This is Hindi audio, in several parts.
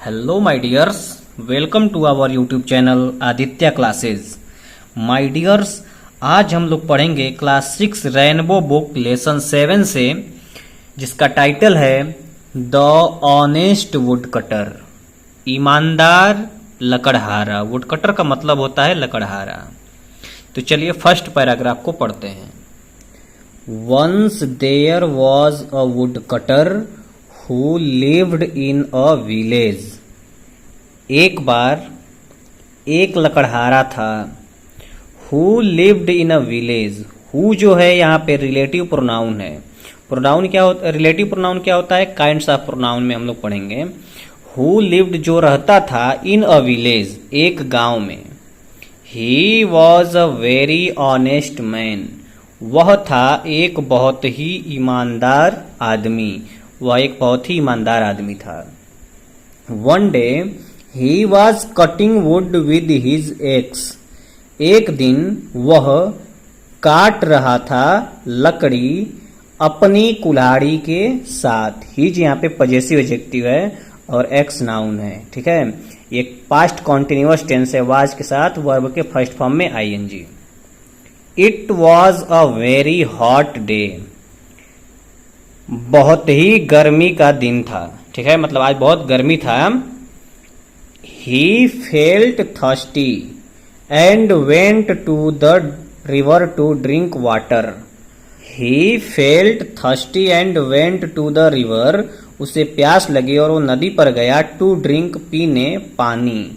Hello my dears, welcome to our YouTube channel Aditya classes. My dears, आज हम लोग पढ़ेंगे क्लास 6 रेनबो बुक लेसन 7 से, जिसका टाइटल है द ऑनेस्ट वुड कटर, ईमानदार लकड़हारा। वुड कटर का मतलब होता है लकड़हारा। तो चलिए फर्स्ट पैराग्राफ को पढ़ते हैं। Once there was a woodcutter who lived in a village। एक बार एक लकड़हारा था। who lived in a village। who जो है यहाँ पे रिलेटिव प्रोनाउन है। प्रोनाउन क्या होता है, रिलेटिव प्रोनाउन क्या होता है, काइंड्स ऑफ प्रोनाउन में हम लोग पढ़ेंगे। who lived जो रहता था in a village एक गांव में। he was a very honest man। वह था एक बहुत ही ईमानदार आदमी। वह एक बहुत ही ईमानदार आदमी था। One day he was cutting would with his ex. एक दिन वह काट रहा था लकड़ी अपनी कुल्हाड़ी के साथ। हिज यहाँ पे पजेसिव एडजेक्टिव है और एक्स नाउन है, ठीक है। एक पास्ट कॉन्टिन्यूअस टेंस है, वाज के साथ वर्ब के फर्स्ट फॉर्म में ING. It was a very hot day. बहुत ही गर्मी का दिन था, ठीक है, मतलब आज बहुत गर्मी था। He felt thirsty and went to the river to drink water. He felt thirsty and went to the river, उसे प्यास लगी और वो नदी पर गया। टू ड्रिंक पीने पानी।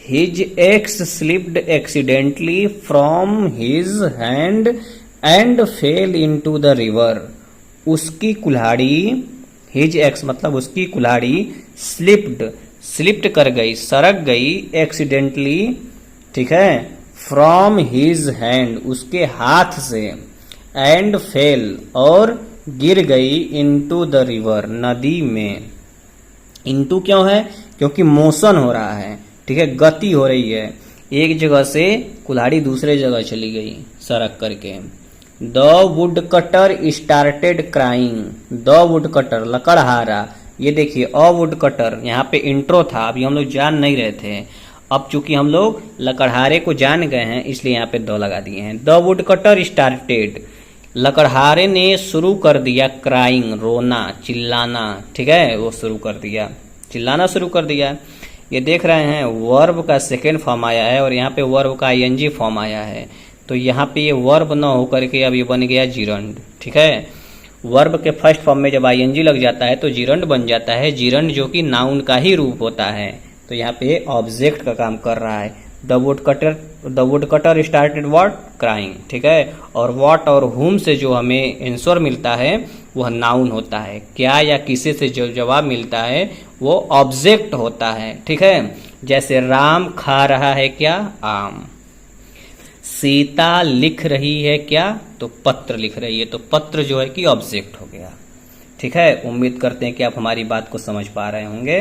His ex slipped accidentally from his hand and fail into the river. उसकी कुल्हाड़ी, हिज एक्स मतलब उसकी कुल्हाड़ी, स्लिप्ड कर गई, सरक गई, एक्सीडेंटली, ठीक है, फ्रॉम हिज हैंड उसके हाथ से, एंड फेल और गिर गई, इनटू द रिवर नदी में। इनटू क्यों है, क्योंकि मोशन हो रहा है, ठीक है, गति हो रही है। एक जगह से कुल्हाड़ी दूसरे जगह चली गई सरक करके। The woodcutter started crying. The woodcutter लकड़हारा। ये देखिए अ वुड कटर, यहाँ पे इंट्रो था, अभी हम लोग जान नहीं रहे थे। अब चूंकि हम लोग लकड़हारे को जान गए हैं इसलिए यहाँ पे द लगा दिए हैं। द वुड कटर स्टार्टेड, लकड़हारे ने शुरू कर दिया, क्राइंग रोना चिल्लाना, ठीक है, वो शुरू कर दिया, चिल्लाना शुरू कर दिया। ये देख रहे हैं वर्ब का सेकेंड फॉर्म आया है और यहाँ पे वर्ब का आईएनजी फॉर्म आया है। तो यहाँ पे ये वर्ब न होकर के अब ये बन गया जीरंड, ठीक है। वर्ब के फर्स्ट फॉर्म में जब आईएनजी लग जाता है तो जीरंड बन जाता है। जीरंड जो कि नाउन का ही रूप होता है। तो यहाँ पे ऑब्जेक्ट का काम कर रहा है। The woodcutter started what, crying, ठीक है। और व्हाट और हुम से जो हमें आंसर मिलता है वह नाउन होता है। क्या या किसे से जो जवाब मिलता है वो ऑब्जेक्ट होता है, ठीक है। जैसे राम खा रहा है क्या, आम। सीता लिख रही है क्या, तो पत्र लिख रही है। तो पत्र जो है कि ऑब्जेक्ट हो गया, ठीक है। उम्मीद करते हैं कि आप हमारी बात को समझ पा रहे होंगे।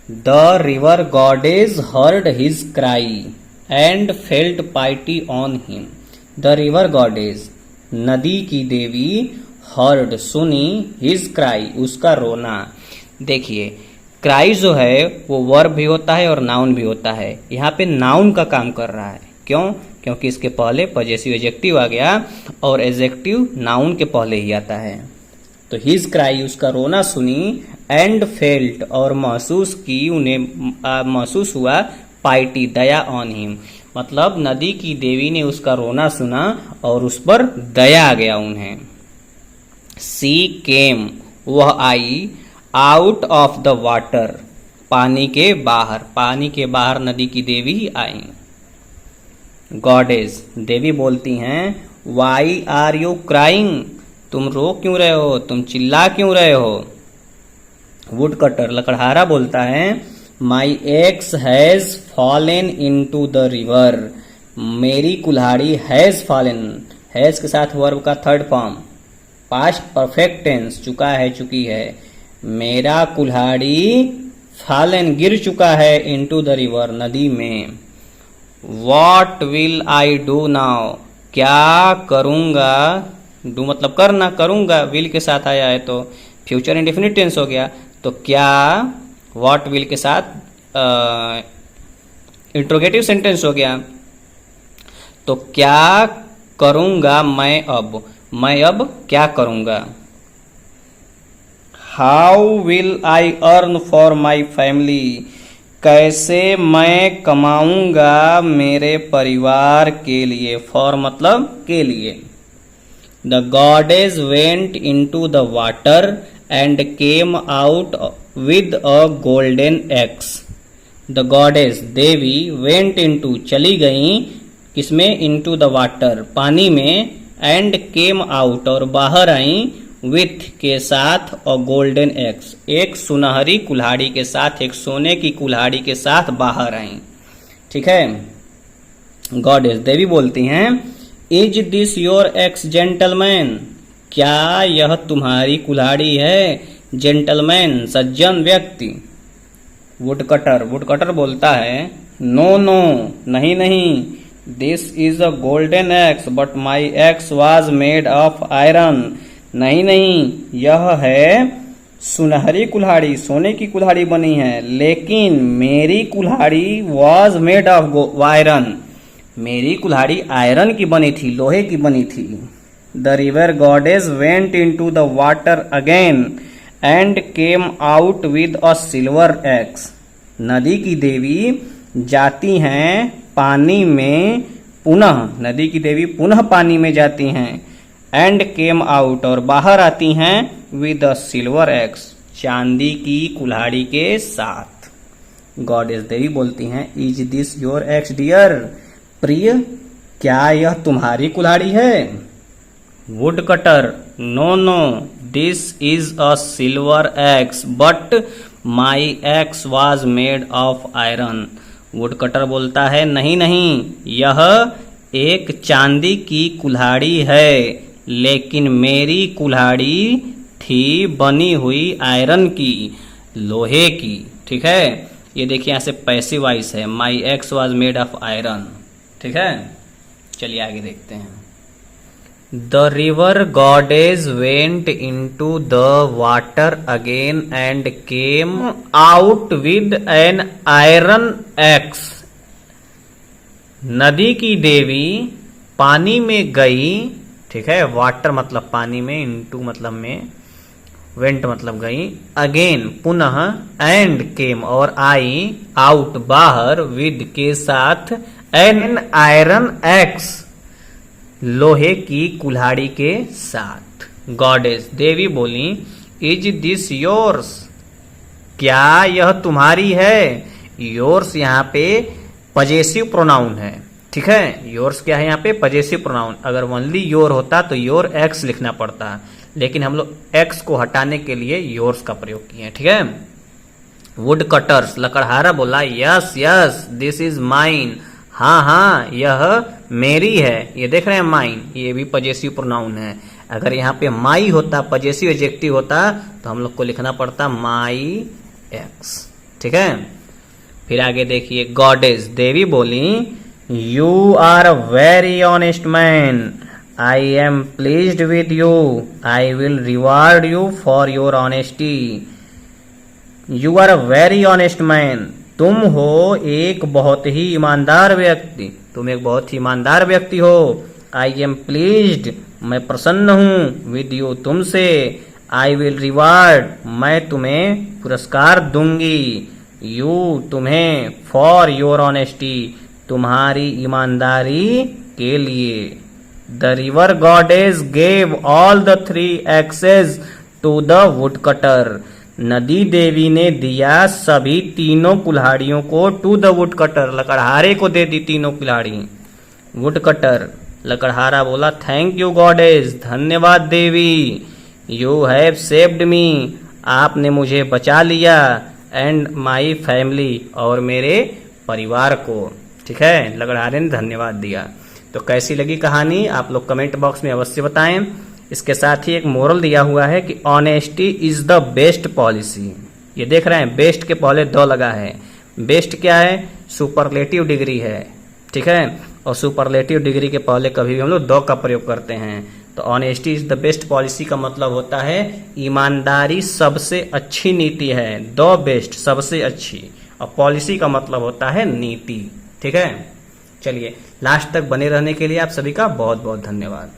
The river goddess heard his cry and felt पाइटी on him. The river goddess नदी की देवी, हर्ड सुनी, हिज क्राई उसका रोना। देखिए क्राई जो है वो वर्ब भी होता है और नाउन भी होता है। यहाँ पे नाउन का काम कर रहा है, क्यों, क्योंकि इसके पहले पजेसिव एडजेक्टिव आ गया और एडजेक्टिव नाउन के पहले ही आता है। तो हिज क्राई उसका रोना सुनी, एंड फेल्ट और महसूस की, उन्हें महसूस हुआ, पाइटी दया ऑन हिम मतलब नदी की देवी ने उसका रोना सुना और उस पर दया आ गया उन्हें। सी केम वह आई, आउट ऑफ द वाटर पानी के बाहर नदी की देवी आई। गॉडेज देवी बोलती हैं, वाई आर यू क्राइंग, तुम रो क्यों रहे हो, तुम चिल्ला क्यों रहे हो। वुड कटर लकड़हारा बोलता है, my axe has fallen into the river, मेरी कुल्हाड़ी हैज फॉलन, हैज के साथ वर्ब का third form, past perfect tense, चुका है चुकी है। मेरा कुल्हाड़ी फॉलन गिर चुका है, इनटू द रिवर नदी में। What will I do now, क्या करूंगा, डू मतलब करना, करूंगा, विल के साथ आया है तो फ्यूचर इंडेफिनिट टेंस हो गया। तो क्या व्हाट विल के साथ इंट्रोगेटिव सेंटेंस हो गया। तो क्या करूंगा मैं अब क्या करूंगा। How will I earn for my family, कैसे मैं कमाऊंगा मेरे परिवार के लिए। फॉर मतलब के लिए। The goddess went into the water and came out with a golden x. The goddess Devi went into चली गई किसमें, इनटू द वाटर पानी में, एंड केम आउट और बाहर आई, विथ के साथ और गोल्डन एक्स एक सुनहरी कुल्हाड़ी के साथ, एक सोने की कुल्हाड़ी के साथ बाहर आई। ठीक है। गॉडेस देवी बोलती हैं, is this your x gentleman, क्या यह तुम्हारी कुल्हाड़ी है। जेंटलमैन सज्जन व्यक्ति। वुडकटर बोलता है, नो नो नहीं नहीं, this is a golden x but my axe was made of iron. नहीं नहीं, यह है सुनहरी कुल्हाड़ी, सोने की कुल्हाड़ी बनी है, लेकिन मेरी कुल्हाड़ी वॉज मेड ऑफ आयरन, मेरी कुल्हाड़ी आयरन की बनी थी, लोहे की बनी थी। The river goddess went into the water again and came out with a silver x. नदी की देवी जाती हैं पानी में पुनः, नदी की देवी पुनः पानी में जाती हैं, एंड केम आउट और बाहर आती हैं, विद अ सिल्वर एक्स चांदी की कुल्हाड़ी के साथ। गॉडेस देवी बोलती हैं, is this your axe dear, प्रिय क्या यह तुम्हारी कुल्हाड़ी है। Woodcutter, no no, this is a silver axe but my axe was made of iron. Woodcutter बोलता है, नहीं नहीं, यह एक चांदी की कुल्हाड़ी है, लेकिन मेरी कुल्हाड़ी थी बनी हुई आयरन की, लोहे की। ठीक है। ये देखिए यहां से पैसिव वॉइस है, my axe was made of iron. ठीक है। चलिए आगे देखते हैं। The river goddess went into the water again and came out with an iron axe. नदी की देवी पानी में गई। ठीक है। वाटर मतलब पानी में, इनटू मतलब में, वेंट मतलब गई, अगेन पुनः, एंड केम और आई, आउट बाहर, विद के साथ, एन आयरन एक्स लोहे की कुल्हाड़ी के साथ। गॉडेस देवी बोली, इज दिस योर्स, क्या यह तुम्हारी है। योर्स यहाँ पे पजेसिव प्रोनाउन है। ठीक है। योर्स क्या है यहाँ पे, पजेसिव प्रोनाउन। अगर ओनली योर होता तो योर एक्स लिखना पड़ता, लेकिन हम लोग एक्स को हटाने के लिए योर्स का प्रयोग किए हैं। ठीक है। वुड कटर्स लकड़हारा बोला, yes yes this is mine, हाँ हाँ यह मेरी है। ये देख रहे हैं माइन, ये भी पजेसिव प्रोनाउन है। अगर यहाँ पे माई होता, पजेसिव एडजेक्टिव होता, तो हम लोग को लिखना पड़ता माई एक्स। ठीक है। फिर आगे देखिए, गॉडेस देवी बोली, you are a very honest man, I am pleased with you, I will reward you for your honesty. You are a very honest man, तुम हो एक बहुत ही ईमानदार व्यक्ति, तुम एक बहुत ही ईमानदार व्यक्ति हो। आई एम प्लीज्ड, मैं प्रसन्न हूं, विद यू तुमसे, आई विल रिवार्ड, मैं तुम्हें पुरस्कार दूंगी, यू तुम्हें, फॉर योर ऑनेस्टी, तुम्हारी ईमानदारी के लिए। The river goddess gave all the 3 axes to the woodcutter, नदी देवी ने दिया सभी तीनों कुल्हाड़ियों को, टू द वुडकटर, लकड़हारे को दे दी तीनों कुल्हाड़ी। वुडकटर लकड़हारा बोला, थैंक यू गॉडेस, धन्यवाद देवी, यू हैव सेव्ड मी, आपने मुझे बचा लिया, एंड माई फैमिली, और मेरे परिवार को। ठीक है। लकड़हारे ने धन्यवाद दिया। तो कैसी लगी कहानी आप लोग कमेंट बॉक्स में अवश्य बताएं। इसके साथ ही एक मोरल दिया हुआ है कि honesty is the best policy. ये देख रहे हैं, बेस्ट के पहले द लगा है। बेस्ट क्या है, सुपरलेटिव डिग्री है। ठीक है। और सुपरलेटिव डिग्री के पहले कभी भी हम लोग द का प्रयोग करते हैं। तो honesty is the best policy का मतलब होता है ईमानदारी सबसे अच्छी नीति है, द बेस्ट सबसे अच्छी, और पॉलिसी का मतलब होता है नीति। ठीक है, चलिए लास्ट तक बने रहने के लिए आप सभी का बहुत बहुत धन्यवाद।